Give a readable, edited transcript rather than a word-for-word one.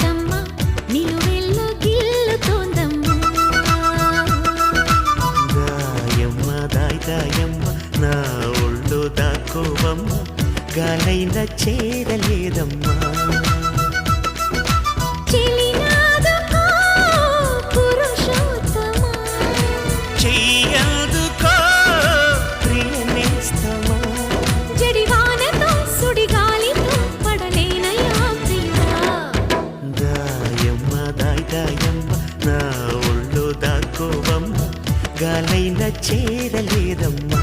దాటమ్మా నిలువెల్ల గిల్లుతోందమ్మా దాయమ్మ దాయమ్మ నా ఒళ్ళు దాక్కోవమ్మ గాలైన చేరలేదమ్మా నా ఒళ్ళు దాక్కోవమ్మ గాలైన చేరలేదమ్మా